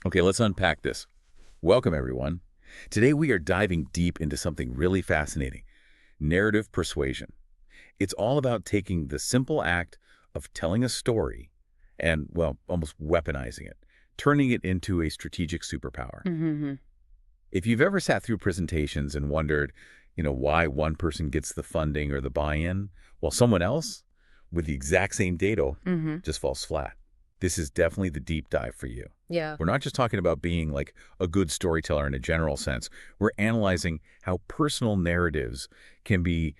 Okay, let's unpack this. Welcome, everyone. Today we are diving deep into something really fascinating, narrative persuasion. It's all about taking the simple act of telling a story and, well, almost weaponizing it, turning it into a strategic superpower. Hmm. If you've ever sat through presentations and wondered, why one person gets the funding or the buy-in, while someone else, with the exact same data, Hmm. just falls flat, this is definitely the deep dive for you. Yeah. We're not just talking about being like a good storyteller in a general sense. We're analyzing how personal narratives can be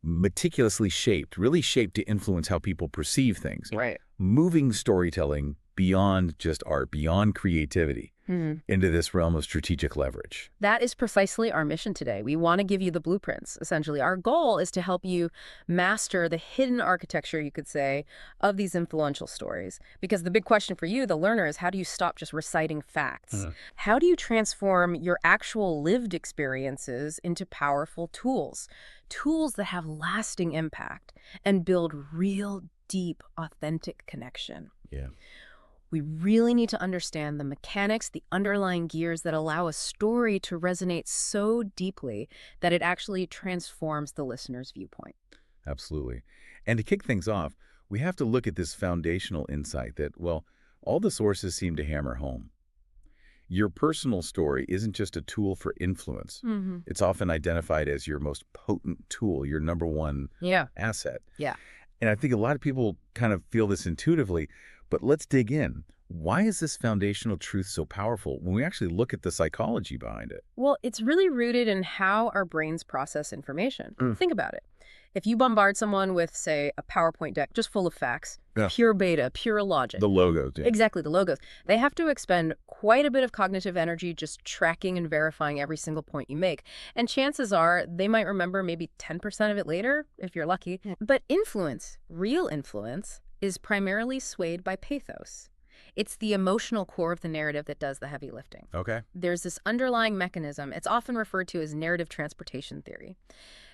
meticulously shaped, really shaped to influence how people perceive things, Right. moving storytelling beyond just art, beyond creativity, Hmm. into this realm of strategic leverage. That is precisely our mission today. We want to give you the blueprints, essentially. Our goal is to help you master the hidden architecture, you could say, of these influential stories. Because the big question for you, the learner, is how do you stop just reciting facts? How do you transform your actual lived experiences into powerful tools? Tools that have lasting impact and build real, deep, authentic connection. Yeah. We really need to understand the mechanics, the underlying gears that allow a story to resonate so deeply that it actually transforms the listener's viewpoint. Absolutely. And to kick things off, we have to look at this foundational insight that, well, all the sources seem to hammer home. Your personal story isn't just a tool for influence. Hmm. It's often identified as your most potent tool, your number one Yeah. asset. Yeah. And I think a lot of people kind of feel this intuitively, but let's dig in. Why is this foundational truth so powerful when we actually look at the psychology behind it? Well, it's really rooted in how our brains process information. Mm. Think about it. If you bombard someone with, say, a PowerPoint deck just full of facts, Yeah. pure beta, pure logic, The logos, yeah. exactly, the logos, they have to expend quite a bit of cognitive energy just tracking and verifying every single point you make. And chances are they might remember maybe 10% of it later, if you're lucky. But influence, real influence, is primarily swayed by pathos. It's the emotional core of the narrative that does the heavy lifting. Okay. There's this underlying mechanism. It's often referred to as narrative transportation theory.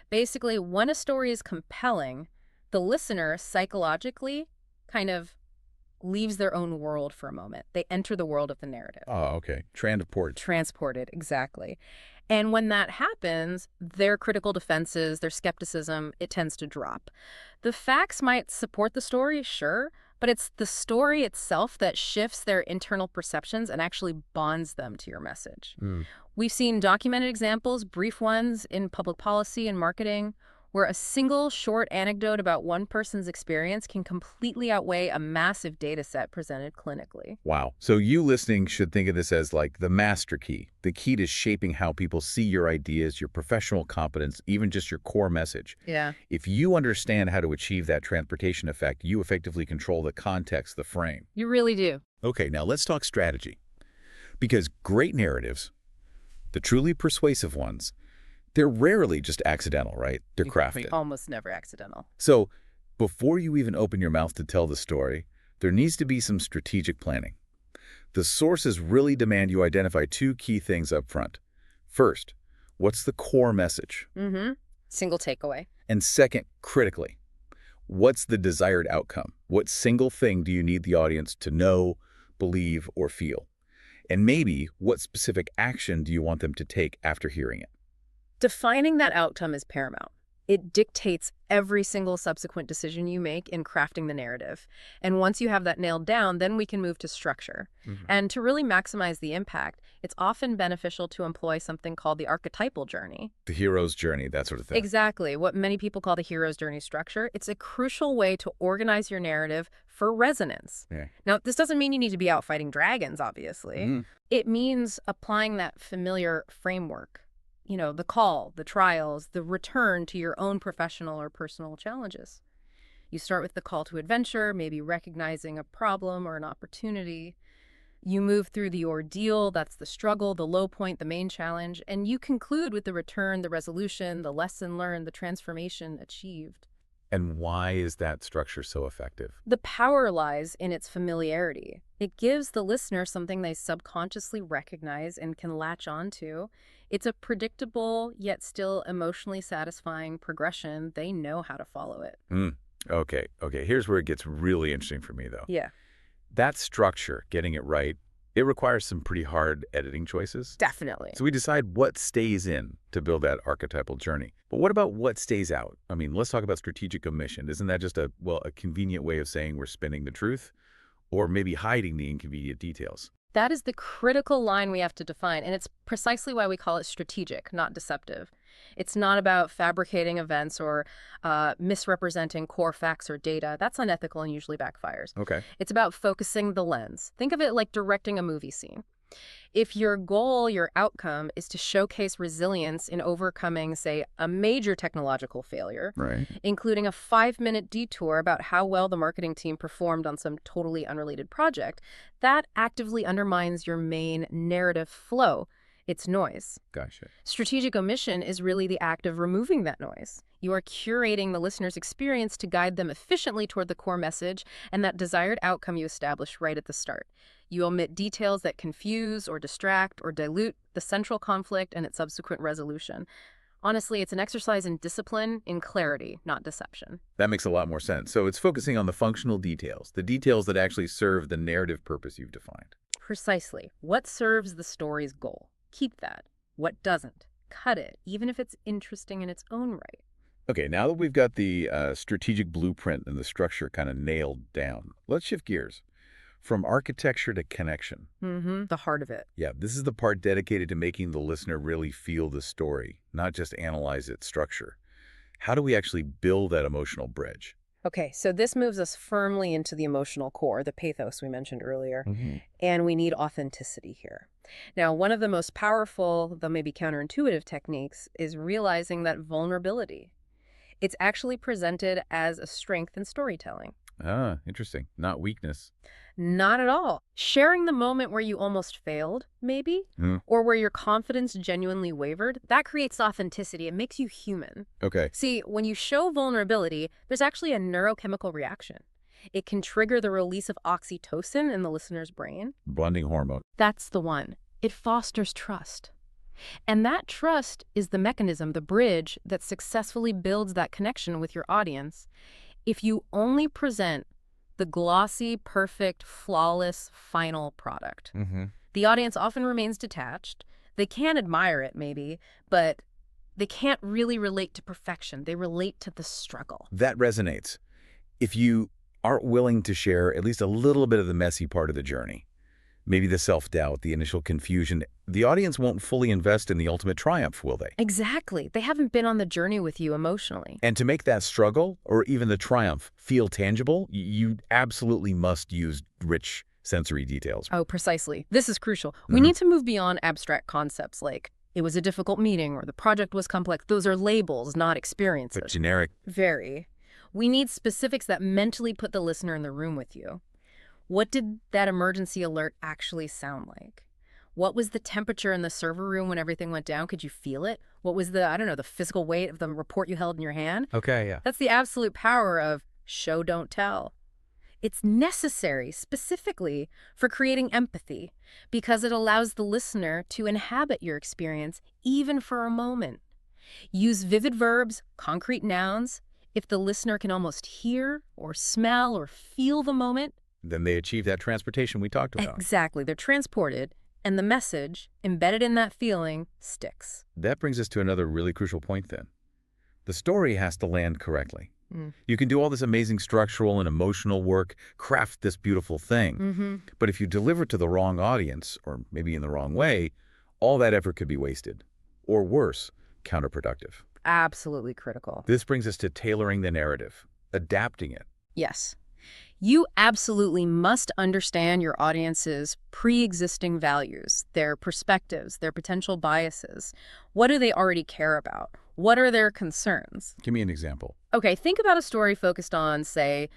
Basically, when a story is compelling, the listener psychologically kind of leaves their own world for a moment. They enter the world of the narrative. Oh, okay. Transport. Transported, exactly. And when that happens, their critical defenses, their skepticism, it tends to drop. The facts might support the story, sure, but it's the story itself that shifts their internal perceptions and actually bonds them to your message. Mm. We've seen documented examples, brief ones, in public policy and marketing, where a single short anecdote about one person's experience can completely outweigh a massive data set presented clinically. Wow. So you listening should think of this as like the master key, the key to shaping how people see your ideas, your professional competence, even just your core message. Yeah. If you understand how to achieve that transportation effect, you effectively control the context, the frame. You really do. Okay, now let's talk strategy. Because great narratives, the truly persuasive ones, they're rarely just accidental, right? They're crafted. Almost never accidental. So before you even open your mouth to tell the story, there needs to be some strategic planning. The sources really demand you identify two key things up front. First, what's the core message? Mm-hmm. Single takeaway. And second, critically, what's the desired outcome? What single thing do you need the audience to know, believe, or feel? And maybe what specific action do you want them to take after hearing it? Defining that outcome is paramount. It dictates every single subsequent decision you make in crafting the narrative. And once you have that nailed down, then we can move to structure. And to really maximize the impact, it's often beneficial to employ something called the archetypal journey. The hero's journey, that sort of thing. Exactly, what many people call the hero's journey structure. It's a crucial way to organize your narrative for resonance. Yeah. Now, this doesn't mean you need to be out fighting dragons, obviously. It means applying that familiar framework. You know, the call, the trials, the return to your own professional or personal challenges. You start with the call to adventure, maybe recognizing a problem or an opportunity. You move through the ordeal, that's the struggle, the low point, the main challenge, and you conclude with the return, the resolution, the lesson learned, the transformation achieved. And why is that structure so effective? The power lies in its familiarity. It gives the listener something they subconsciously recognize and can latch onto. It's a predictable, yet still emotionally satisfying progression. They know how to follow it. Okay. Here's where it gets really interesting for me, though. Yeah. That structure, getting it right, It requires some pretty hard editing choices. Definitely. So we decide what stays in to build that archetypal journey. But what about what stays out? I mean, let's talk about strategic omission. Isn't that just a convenient way of saying we're spinning the truth? Or maybe hiding the inconvenient details? That is the critical line we have to define, and it's precisely why we call it strategic, not deceptive. It's not about fabricating events or misrepresenting core facts or data. That's unethical and usually backfires. Okay. It's about focusing the lens. Think of it like directing a movie scene. If your goal, your outcome, is to showcase resilience in overcoming, say, a major technological failure, Right. including a 5-minute detour about how well the marketing team performed on some totally unrelated project, that actively undermines your main narrative flow. It's noise. Gotcha. Strategic omission is really the act of removing that noise. You are curating the listener's experience to guide them efficiently toward the core message and that desired outcome you established right at the start. You omit details that confuse or distract or dilute the central conflict and its subsequent resolution. Honestly, it's an exercise in discipline, in clarity, not deception. That makes a lot more sense. So it's focusing on the functional details, the details that actually serve the narrative purpose you've defined. Precisely. What serves the story's goal? Keep that. What doesn't? Cut it, even if it's interesting in its own right. Okay, now that we've got the strategic blueprint and the structure kind of nailed down, let's shift gears. From architecture to connection. The heart of it. Yeah, this is the part dedicated to making the listener really feel the story, not just analyze its structure. How do we actually build that emotional bridge? Okay, so this moves us firmly into the emotional core, the pathos we mentioned earlier, and we need authenticity here. Now, one of the most powerful, though maybe counterintuitive techniques is realizing that vulnerability. It's actually presented as a strength in storytelling. Ah, interesting. Not weakness. Not at all. Sharing the moment where you almost failed, maybe, or where your confidence genuinely wavered, that creates authenticity. It makes you human. Okay. See, when you show vulnerability, there's actually a neurochemical reaction. It can trigger the release of oxytocin in the listener's brain. Bonding hormone. That's the one. It fosters trust. And that trust is the mechanism, the bridge, that successfully builds that connection with your audience. If you only present the glossy, perfect, flawless final product, the audience often remains detached. They can admire it, maybe, but they can't really relate to perfection. They relate to the struggle. That resonates. If you aren't willing to share at least a little bit of the messy part of the journey, maybe the self-doubt, the initial confusion, the audience won't fully invest in the ultimate triumph, will they? Exactly. They haven't been on the journey with you emotionally. And to make that struggle, or even the triumph, feel tangible, you absolutely must use rich sensory details. Oh, precisely. This is crucial. We need to move beyond abstract concepts like, it was a difficult meeting or the project was complex. Those are labels, not experiences. But generic. Very. We need specifics that mentally put the listener in the room with you. What did that emergency alert actually sound like? What was the temperature in the server room when everything went down? Could you feel it? What was the, I don't know, the physical weight of the report you held in your hand? Okay, yeah. That's the absolute power of show, don't tell. It's necessary specifically for creating empathy because it allows the listener to inhabit your experience even for a moment. Use vivid verbs, concrete nouns. If the listener can almost hear or smell or feel the moment, Then they achieve that transportation we talked about. exactly, they're transported, and the message, embedded in that feeling, sticks. That brings us to another really crucial point then. The story has to land correctly. You can do all this amazing structural and emotional work, craft this beautiful thing. But if you deliver to the wrong audience, or maybe in the wrong way, all that effort could be wasted. Or worse, counterproductive. Absolutely critical. This brings us to tailoring the narrative, adapting it. Yes. You absolutely must understand your audience's pre-existing values, their perspectives, their potential biases. What do they already care about? What are their concerns? Give me an example. Okay, think about a story focused on, say,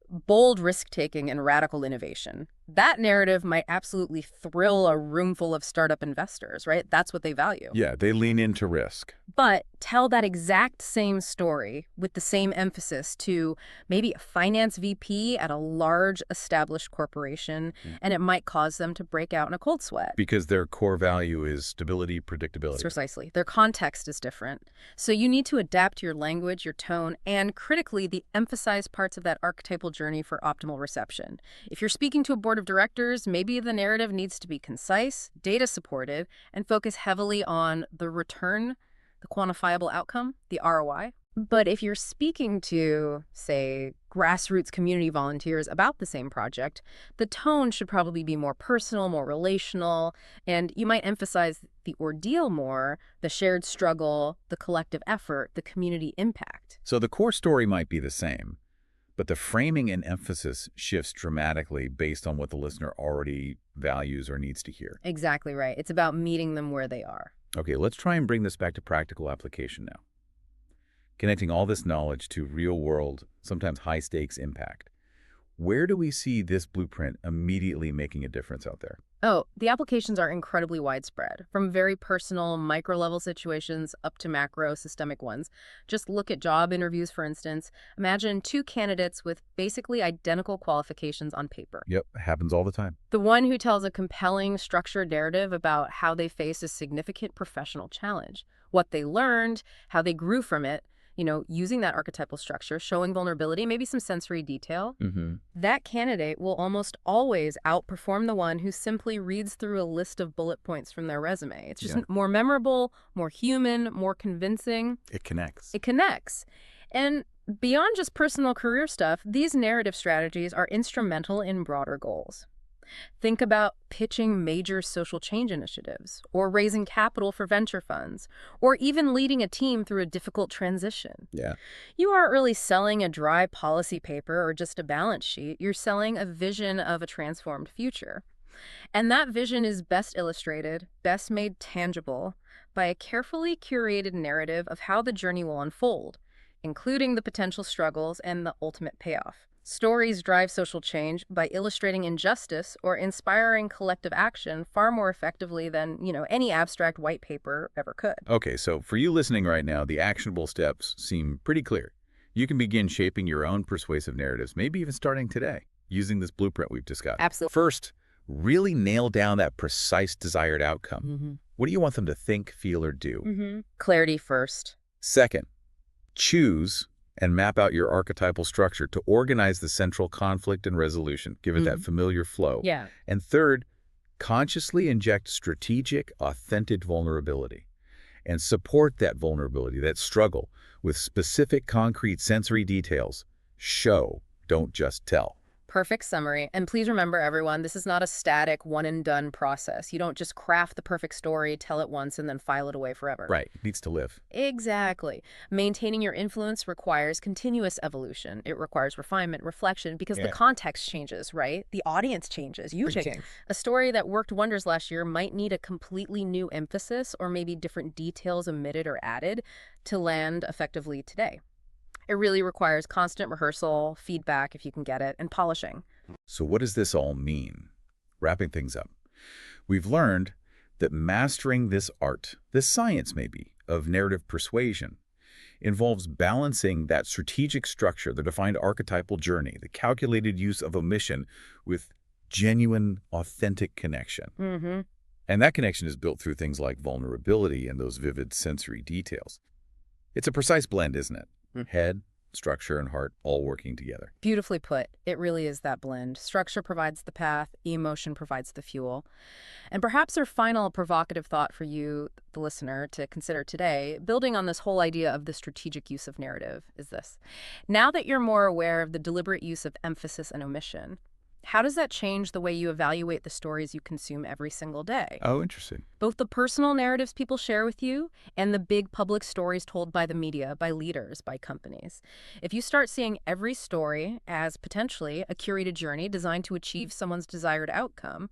bold risk-taking and radical innovation. That narrative might absolutely thrill a room full of startup investors, right? That's what they value. Yeah, they lean into risk. But tell that exact same story with the same emphasis to maybe a finance VP at a large established corporation, and it might cause them to break out in a cold sweat. Because their core value is stability, predictability. Precisely. Their context is different. So you need to adapt your language, your tone, and critically, the emphasized parts of that archetypal journey for optimal reception. If you're speaking to a board board of directors, maybe the narrative needs to be concise, data-supported, and focus heavily on the return, the quantifiable outcome, the ROI. But if you're speaking to, say, grassroots community volunteers about the same project, the tone should probably be more personal, more relational, and you might emphasize the ordeal more, the shared struggle, the collective effort, the community impact. So the core story might be the same, but the framing and emphasis shifts dramatically based on what the listener already values or needs to hear. Exactly right. It's about meeting them where they are. Okay, let's try and bring this back to practical application now. Connecting all this knowledge to real-world, sometimes high-stakes impact. Where do we see this blueprint immediately making a difference out there? Oh, the applications are incredibly widespread, from very personal, micro-level situations up to macro, systemic ones. Just look at job interviews, for instance. Imagine two candidates with basically identical qualifications on paper. Yep, happens all the time. The one who tells a compelling, structured narrative about how they face a significant professional challenge, what they learned, how they grew from it, using that archetypal structure, showing vulnerability, maybe some sensory detail. That candidate will almost always outperform the one who simply reads through a list of bullet points from their resume. It's just more memorable, more human, more convincing. It connects. It connects. And beyond just personal career stuff, these narrative strategies are instrumental in broader goals. Think about pitching major social change initiatives, or raising capital for venture funds, or even leading a team through a difficult transition. Yeah. You aren't really selling a dry policy paper or just a balance sheet. You're selling a vision of a transformed future. And that vision is best illustrated, best made tangible, by a carefully curated narrative of how the journey will unfold, including the potential struggles and the ultimate payoff. Stories drive social change by illustrating injustice or inspiring collective action far more effectively than, any abstract white paper ever could. Okay, so for you listening right now, the actionable steps seem pretty clear. You can begin shaping your own persuasive narratives, maybe even starting today, using this blueprint we've discussed. Absolutely. First, really nail down that precise desired outcome. What do you want them to think, feel, or do? Clarity first. Second, choose and map out your archetypal structure to organize the central conflict and resolution. Give it that familiar flow. Yeah. And third, consciously inject strategic, authentic vulnerability and support that vulnerability, that struggle, with specific, concrete sensory details. Show, don't just tell. Perfect summary. And please remember, everyone, this is not a static, one-and-done process. You don't just craft the perfect story, tell it once, and then file it away forever. Right. It needs to live. Exactly. Maintaining your influence requires continuous evolution. It requires refinement, reflection, because the context changes, right? The audience changes. You change. A story that worked wonders last year might need a completely new emphasis or maybe different details omitted or added to land effectively today. It really requires constant rehearsal, feedback if you can get it, and polishing. So what does this all mean? Wrapping things up, we've learned that mastering this art, this science maybe, of narrative persuasion, involves balancing that strategic structure, the defined archetypal journey, the calculated use of omission with genuine, authentic connection. And that connection is built through things like vulnerability and those vivid sensory details. It's a precise blend, isn't it? Head, structure, and heart all working together. Beautifully put. It really is that blend. Structure provides the path, emotion provides the fuel. And perhaps our final provocative thought for you, the listener, to consider today, building on this whole idea of the strategic use of narrative, is this. Now that you're more aware of the deliberate use of emphasis and omission, how does that change the way you evaluate the stories you consume every single day? Oh, interesting. Both the personal narratives people share with you and the big public stories told by the media, by leaders, by companies. If you start seeing every story as potentially a curated journey designed to achieve someone's desired outcome,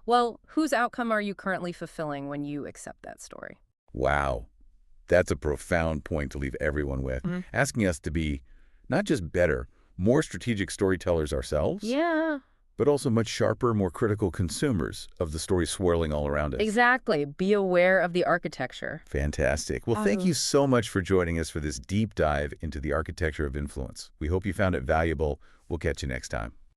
well, whose outcome are you currently fulfilling when you accept that story? Wow. That's a profound point to leave everyone with, asking us to be not just better, more strategic storytellers ourselves. Yeah. But also much sharper, more critical consumers of the stories swirling all around us. Exactly. Be aware of the architecture. Fantastic. Well, thank you so much for joining us for this deep dive into the architecture of influence. We hope you found it valuable. We'll catch you next time.